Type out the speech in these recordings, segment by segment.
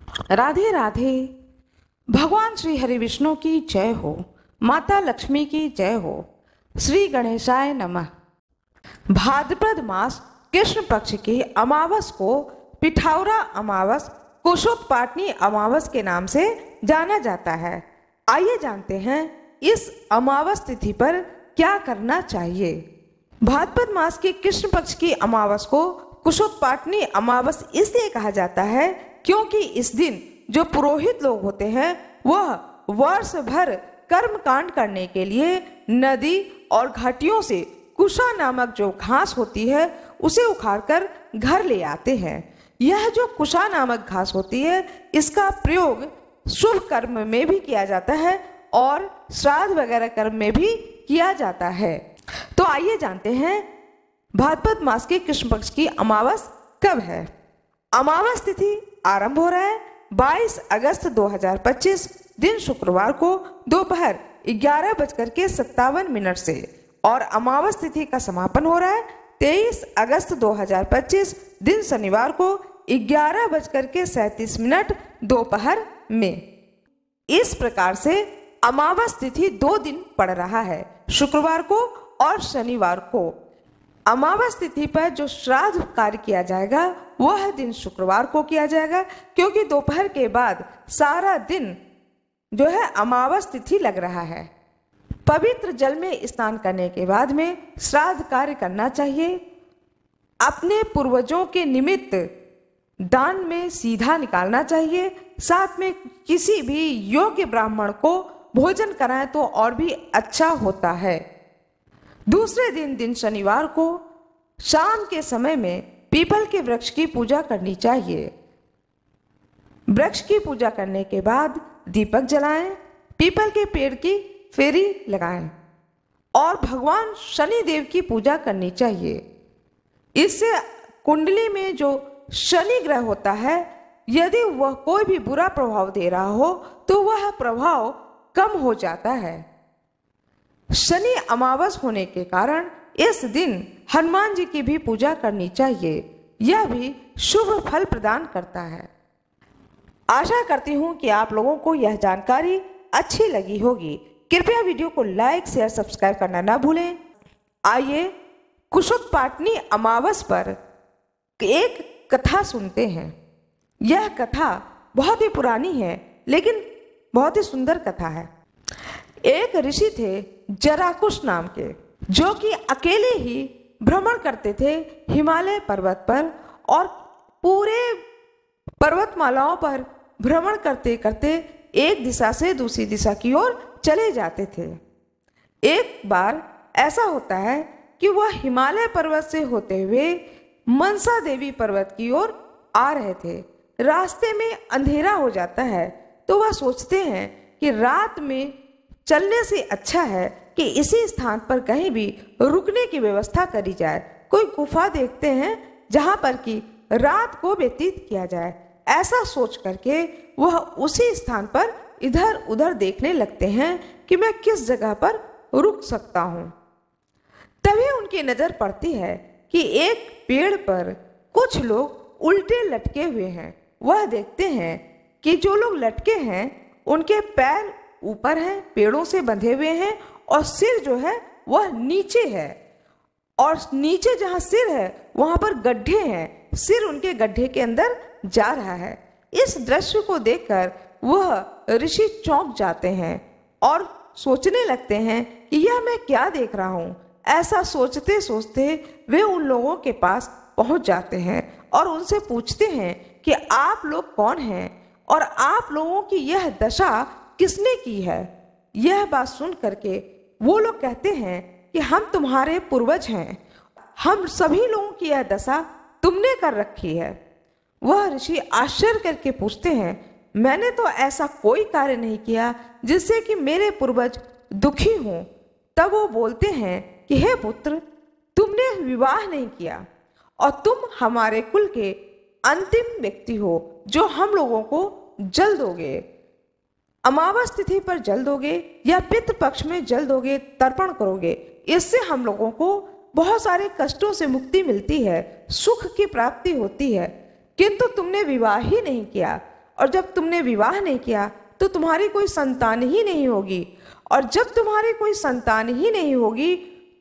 राधे राधे। भगवान श्री हरि विष्णु की जय हो, माता लक्ष्मी की जय हो, श्री गणेशाय नमः। भाद्रपद मास कृष्ण पक्ष की अमावस को पिठावरा अमावस, कुशोत्पाटनी अमावस के नाम से जाना जाता है। आइए जानते हैं इस अमावस तिथि पर क्या करना चाहिए। भाद्रपद मास की कृष्ण पक्ष की अमावस को कुशोत्पाटनी अमावस इसलिए कहा जाता है क्योंकि इस दिन जो पुरोहित लोग होते हैं वह वर्ष भर कर्म कांड करने के लिए नदी और घाटियों से कुशा नामक जो घास होती है उसे उखाड़कर घर ले आते हैं। यह जो कुशा नामक घास होती है इसका प्रयोग शुभ कर्म में भी किया जाता है और श्राद्ध वगैरह कर्म में भी किया जाता है। तो आइए जानते हैं भाद्रपद मास के कृष्ण पक्ष की अमावस कब है। अमावस तिथि आरंभ हो रहा है 22 अगस्त 2025 दिन शुक्रवार को दोपहर 11:57 से और अमावस तिथि का समापन हो रहा है 23 अगस्त 2025 दिन शनिवार को 11:37 दोपहर में। इस प्रकार से अमावस तिथि 2 दिन पड़ रहा है, शुक्रवार को और शनिवार को। अमावस तिथि पर जो श्राद्ध कार्य किया जाएगा वह दिन शुक्रवार को किया जाएगा क्योंकि दोपहर के बाद सारा दिन जो है अमावस तिथि लग रहा है। पवित्र जल में स्नान करने के बाद में श्राद्ध कार्य करना चाहिए। अपने पूर्वजों के निमित्त दान में सीधा निकालना चाहिए। साथ में किसी भी योग्य ब्राह्मण को भोजन कराएं तो और भी अच्छा होता है। दूसरे दिन शनिवार को शाम के समय में पीपल के वृक्ष की पूजा करनी चाहिए। वृक्ष की पूजा करने के बाद दीपक जलाएं, पीपल के पेड़ की फेरी लगाएं और भगवान शनि देव की पूजा करनी चाहिए। इससे कुंडली में जो शनि ग्रह होता है यदि वह कोई भी बुरा प्रभाव दे रहा हो तो वह प्रभाव कम हो जाता है। शनि अमावस होने के कारण इस दिन हनुमान जी की भी पूजा करनी चाहिए। यह भी शुभ फल प्रदान करता है। आशा करती हूँ कि आप लोगों को यह जानकारी अच्छी लगी होगी। कृपया वीडियो को लाइक, शेयर, सब्सक्राइब करना ना भूलें। आइए कुशोत्पाटनी अमावस पर एक कथा सुनते हैं। यह कथा बहुत ही पुरानी है लेकिन बहुत ही सुंदर कथा है। एक ऋषि थे जराकुश नाम के, जो कि अकेले ही भ्रमण करते थे हिमालय पर्वत पर और पूरे पर्वतमालाओं पर भ्रमण करते करते एक दिशा से दूसरी दिशा की ओर चले जाते थे। एक बार ऐसा होता है कि वह हिमालय पर्वत से होते हुए मनसा देवी पर्वत की ओर आ रहे थे। रास्ते में अंधेरा हो जाता है तो वह सोचते हैं कि रात में चलने से अच्छा है कि इसी स्थान पर कहीं भी रुकने की व्यवस्था करी जाए। कोई गुफा देखते हैं जहां पर कि रात को व्यतीत किया जाए। ऐसा सोच करके वह उसी स्थान पर इधर उधर देखने लगते हैं कि मैं किस जगह पर रुक सकता हूं। तभी उनकी नजर पड़ती है कि एक पेड़ पर कुछ लोग उल्टे लटके हुए हैं। वह देखते हैं कि जो लोग लटके हैं उनके पैर ऊपर हैं, पेड़ों से बंधे हुए हैं और सिर जो है वह नीचे है और नीचे जहां सिर है वहां पर गड्ढे हैं। सिर उनके गड्ढे के अंदर जा रहा है। इस दृश्य को देखकर वह ऋषि चौंक जाते हैं और सोचने लगते हैं कि यह मैं क्या देख रहा हूं। ऐसा सोचते सोचते वे उन लोगों के पास पहुंच जाते हैं और उनसे पूछते हैं कि आप लोग कौन हैं और आप लोगों की यह दशा किसने की है। यह बात सुन करके वो लोग कहते हैं कि हम तुम्हारे पूर्वज हैं, हम सभी लोगों की यह दशा तुमने कर रखी है। वह ऋषि आश्चर्य करके पूछते हैं, मैंने तो ऐसा कोई कार्य नहीं किया जिससे कि मेरे पूर्वज दुखी हों। तब वो बोलते हैं कि हे पुत्र, तुमने विवाह नहीं किया और तुम हमारे कुल के अंतिम व्यक्ति हो जो हम लोगों को जल दोगे। अमावस तिथि पर जल दोगे या पितृ पक्ष में जल दोगे, तर्पण करोगे। इससे हम लोगों को बहुत सारे कष्टों से मुक्ति मिलती है, सुख की प्राप्ति होती है। किंतु तुमने विवाह ही नहीं किया और जब तुमने विवाह नहीं किया तो तुम्हारी कोई संतान ही नहीं होगी, और जब तुम्हारी कोई संतान ही नहीं होगी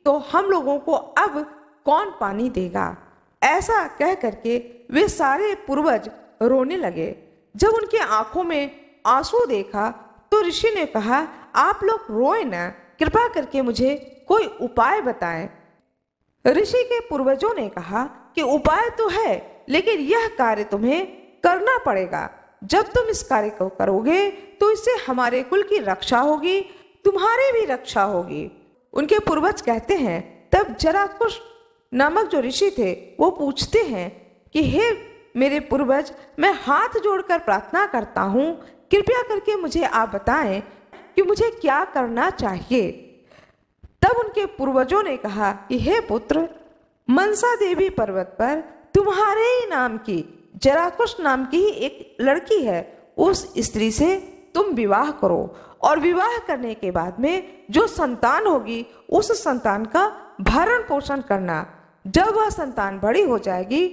तो हम लोगों को अब कौन पानी देगा। ऐसा कह करके वे सारे पूर्वज रोने लगे। जब उनकी आंखों में आंसू देखा तो ऋषि ने कहा, आप लोग रोए न, कृपा करके मुझे कोई उपाय बताएं। ऋषि के पूर्वजों ने कहा कि उपाय तो है, लेकिन यह कार्य तुम्हें करना पड़ेगा। जब तुम इस कार्य को करोगे तो इससे हमारे कुल की रक्षा होगी, तुम्हारी भी रक्षा होगी। उनके पूर्वज कहते हैं, तब जराकुश नामक जो ऋषि थे वो पूछते हैं कि हे मेरे पूर्वज, मैं हाथ जोड़कर प्रार्थना करता हूँ, कृपया करके मुझे आप बताएं कि मुझे क्या करना चाहिए। तब उनके पूर्वजों ने कहा कि हे पुत्र, मनसा देवी पर्वत पर तुम्हारे ही नाम की जराकुश नाम की ही एक लड़की है, उस स्त्री से तुम विवाह करो, और विवाह करने के बाद में जो संतान होगी उस संतान का भरण पोषण करना। जब वह संतान बड़ी हो जाएगी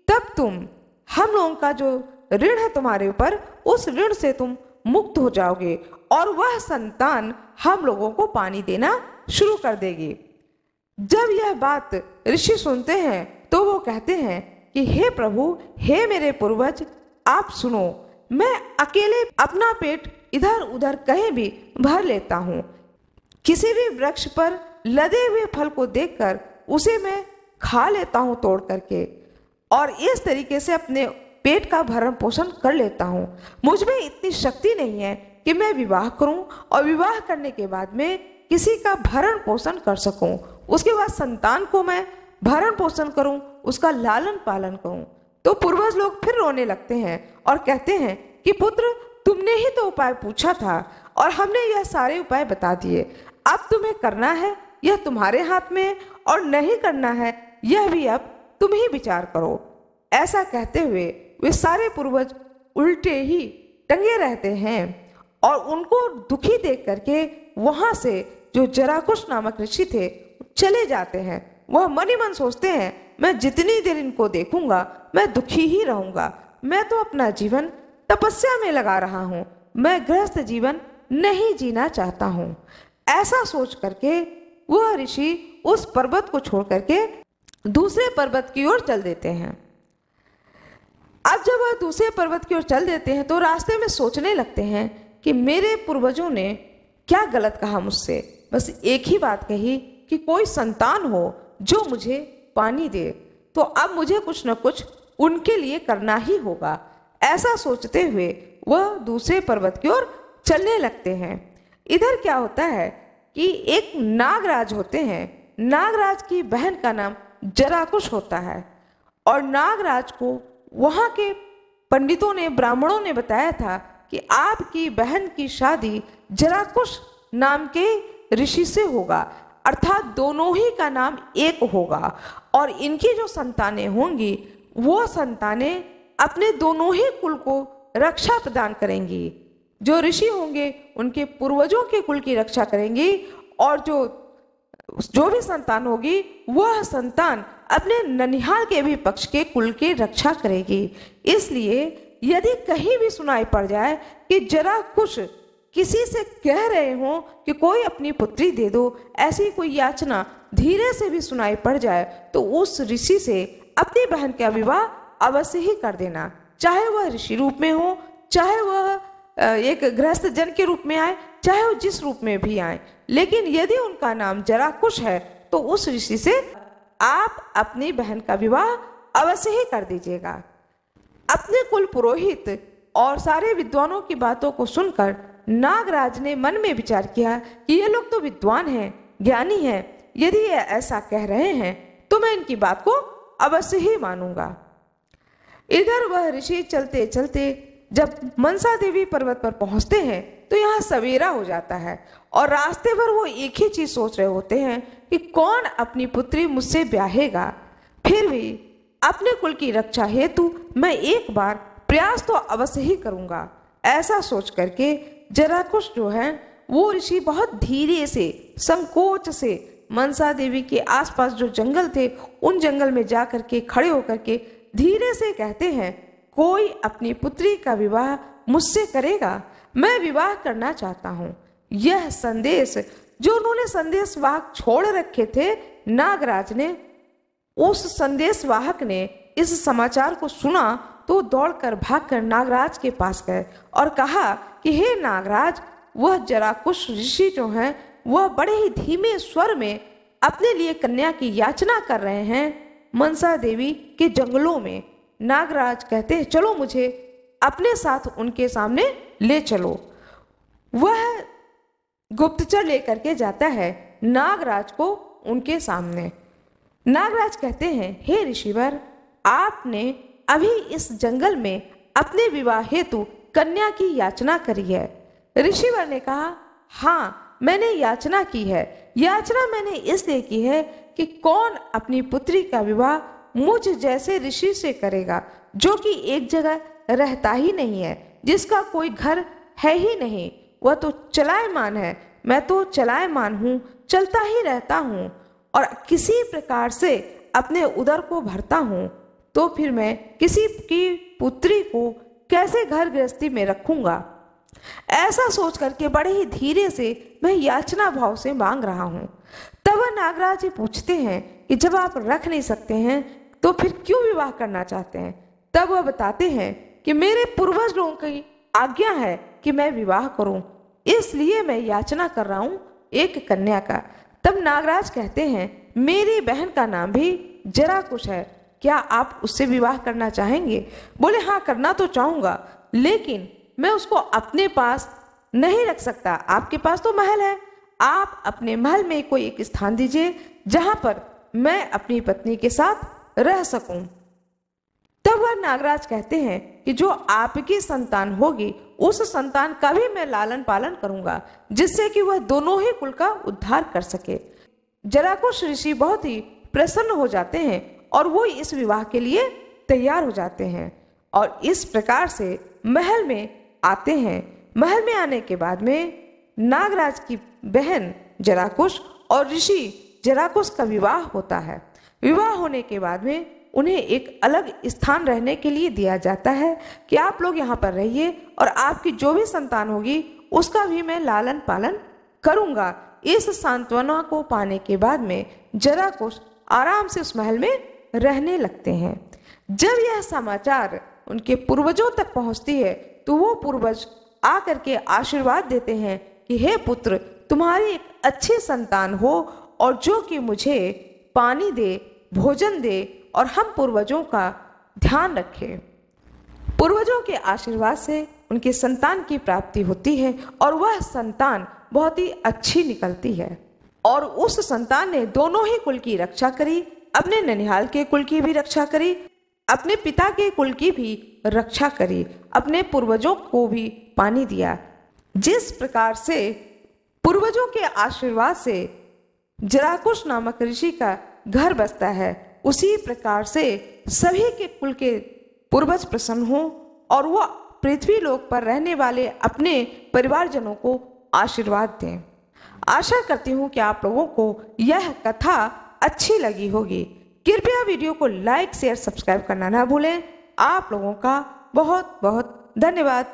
तब तुम, हम लोगों का जो ऋण है तुम्हारे ऊपर, उस ऋण से तुम मुक्त हो जाओगे और वह संतान हम लोगों को पानी देना शुरू कर देगी। जब यह बात ऋषि सुनते हैं तो वो कहते हैं कि हे प्रभु, हे मेरे पूर्वज, आप सुनो, मैं अकेले अपना पेट इधर उधर कहीं भी भर लेता हूँ। किसी भी वृक्ष पर लदे हुए फल को देखकर उसे मैं खा लेता हूँ तोड़ करके, और इस तरीके से अपने पेट का भरण पोषण कर लेता हूँ। मुझ में इतनी शक्ति नहीं है कि मैं विवाह करूं और विवाह करने के बाद में किसी का भरण पोषण कर सकूं, उसके बाद संतान को मैं भरण पोषण करूं, उसका लालन पालन करूं। तो पूर्वज लोग फिर रोने लगते हैं और कहते हैं कि पुत्र, तुमने ही तो उपाय पूछा था और हमने यह सारे उपाय बता दिए। अब तुम्हें करना है यह तुम्हारे हाथ में है, और नहीं करना है यह भी अब तुम ही विचार करो। ऐसा कहते हुए वे सारे पूर्वज उल्टे ही टंगे रहते हैं और उनको दुखी देख करके वहां से जो जराकुश नामक ऋषि थे चले जाते हैं। वह मन ही मन सोचते हैं, मैं जितनी देर इनको देखूंगा मैं दुखी ही रहूंगा, मैं तो अपना जीवन तपस्या में लगा रहा हूँ, मैं गृहस्थ जीवन नहीं जीना चाहता हूँ। ऐसा सोच करके वह ऋषि उस पर्वत को छोड़ करके दूसरे पर्वत की ओर चल देते हैं। अब जब वह दूसरे पर्वत की ओर चल देते हैं तो रास्ते में सोचने लगते हैं कि मेरे पूर्वजों ने क्या गलत कहा मुझसे, बस एक ही बात कही कि कोई संतान हो जो मुझे पानी दे, तो अब मुझे कुछ न कुछ उनके लिए करना ही होगा। ऐसा सोचते हुए वह दूसरे पर्वत की ओर चलने लगते हैं। इधर क्या होता है कि एक नागराज होते हैं, नागराज की बहन का नाम जराकुश होता है, और नागराज को वहाँ के पंडितों ने, ब्राह्मणों ने बताया था कि आपकी बहन की शादी जराकुश नाम के ऋषि से होगा, अर्थात दोनों ही का नाम एक होगा, और इनकी जो संतानें होंगी वो संतानें अपने दोनों ही कुल को रक्षा प्रदान करेंगी। जो ऋषि होंगे उनके पूर्वजों के कुल की रक्षा करेंगी, और जो भी संतान होगी वह संतान अपने ननिहाल के भी पक्ष के कुल की रक्षा करेगी। इसलिए यदि कहीं भी सुनाई पड़ जाए कि जराकुश किसी से कह रहे हो कि कोई अपनी पुत्री दे दो, ऐसी कोई याचना धीरे से भी सुनाई पड़ जाए तो उस ऋषि से अपनी बहन का विवाह अवश्य ही कर देना, चाहे वह ऋषि रूप में हो, चाहे वह एक गृहस्थ जन के रूप में आए, चाहे वो जिस रूप में भी आए, लेकिन यदि उनका नाम जराकुश है तो उस ऋषि से आप अपनी बहन का विवाह अवश्य ही कर दीजिएगा। अपने कुल पुरोहित और सारे विद्वानों की बातों को सुनकर नागराज ने मन में विचार किया कि ये लोग तो विद्वान हैं, ज्ञानी हैं, यदि ये ऐसा कह रहे हैं तो मैं इनकी बात को अवश्य ही मानूंगा। इधर वह ऋषि चलते चलते जब मनसा देवी पर्वत पर पहुंचते हैं तो यहाँ सवेरा हो जाता है, और रास्ते भर वो एक ही चीज सोच रहे होते हैं कि कौन अपनी पुत्री मुझसे ब्याहेगा। फिर भी अपने कुल की रक्षा हेतु मैं एक बार प्रयास तो अवश्य ही करूंगा। ऐसा सोच करके जराकुश जो है वो ऋषि बहुत धीरे से, संकोच से मनसा देवी के आसपास जो जंगल थे उन जंगल में जा करके खड़े होकर के धीरे से कहते हैं, कोई अपनी पुत्री का विवाह मुझसे करेगा? मैं विवाह करना चाहता हूँ। यह संदेश जो उन्होंने संदेशवाहक छोड़ रखे थे, नागराज ने, उस संदेशवाहक ने इस समाचार को सुना तो दौड़कर भागकर नागराज के पास गए और कहा कि हे नागराज, वह जराकुश ऋषि जो हैं वह बड़े ही धीमे स्वर में अपने लिए कन्या की याचना कर रहे हैं मनसा देवी के जंगलों में। नागराज कहते हैं, चलो मुझे अपने साथ उनके सामने ले चलो। वह गुप्तचर लेकर के जाता है नागराज को उनके सामने। नागराज कहते हैं, हे ऋषिवर, आपने अभी इस जंगल में अपने विवाह हेतु कन्या की याचना करी है। ऋषिवर ने कहा, हाँ, मैंने याचना की है। याचना मैंने इसलिए की है कि कौन अपनी पुत्री का विवाह मुझ जैसे ऋषि से करेगा, जो कि एक जगह रहता ही नहीं है, जिसका कोई घर है ही नहीं। वह तो चलायमान है, मैं तो चलायमान हूँ, चलता ही रहता हूँ और किसी प्रकार से अपने उदर को भरता हूँ। तो फिर मैं किसी की पुत्री को कैसे घर गृहस्थी में रखूंगा? ऐसा सोच करके बड़े ही धीरे से मैं याचना भाव से मांग रहा हूँ। तब वह नागराज जी पूछते हैं कि जब आप रख नहीं सकते हैं तो फिर क्यों विवाह करना चाहते हैं? तब वह बताते हैं कि मेरे पूर्वज लोगों की आज्ञा है कि मैं विवाह करूं, इसलिए मैं याचना कर रहा हूं एक कन्या का। तब नागराज कहते हैं, मेरी बहन का नाम भी जराकुश है, क्या आप उससे विवाह करना चाहेंगे? बोले, हाँ, करना तो चाहूंगा, लेकिन मैं उसको अपने पास नहीं रख सकता। आपके पास तो महल है, आप अपने महल में कोई एक स्थान दीजिए जहां पर मैं अपनी पत्नी के साथ रह सकूं। तब वह नागराज कहते हैं कि जो आपकी संतान होगी उस संतान का भी मैं लालन पालन करूंगा, जिससे कि वह दोनों ही कुल का उद्धार कर सके। जराकुश ऋषि बहुत ही प्रसन्न हो जाते हैं और वो इस विवाह के लिए तैयार हो जाते हैं और इस प्रकार से महल में आते हैं। महल में आने के बाद में नागराज की बहन जराकुश और ऋषि जराकुश का विवाह होता है। विवाह होने के बाद में उन्हें एक अलग स्थान रहने के लिए दिया जाता है कि आप लोग यहाँ पर रहिए और आपकी जो भी संतान होगी उसका भी मैं लालन पालन करूँगा। इस सांत्वना को पाने के बाद में जराकुश आराम से उस महल में रहने लगते हैं। जब यह समाचार उनके पूर्वजों तक पहुँचती है तो वो पूर्वज आकर के आशीर्वाद देते हैं कि हे पुत्र, तुम्हारी एक अच्छी संतान हो और जो कि मुझे पानी दे, भोजन दे और हम पूर्वजों का ध्यान रखें। पूर्वजों के आशीर्वाद से उनकी संतान की प्राप्ति होती है और वह संतान बहुत ही अच्छी निकलती है और उस संतान ने दोनों ही कुल की रक्षा करी, अपने ननिहाल के कुल की भी रक्षा करी, अपने पिता के कुल की भी रक्षा करी, अपने पूर्वजों को भी पानी दिया। जिस प्रकार से पूर्वजों के आशीर्वाद से जराकुश नामक ऋषि का घर बसता है, उसी प्रकार से सभी के कुल के पूर्वज प्रसन्न हो और वह पृथ्वी लोक पर रहने वाले अपने परिवारजनों को आशीर्वाद दें। आशा करती हूँ कि आप लोगों को यह कथा अच्छी लगी होगी। कृपया वीडियो को लाइक, शेयर, सब्सक्राइब करना ना भूलें। आप लोगों का बहुत बहुत धन्यवाद।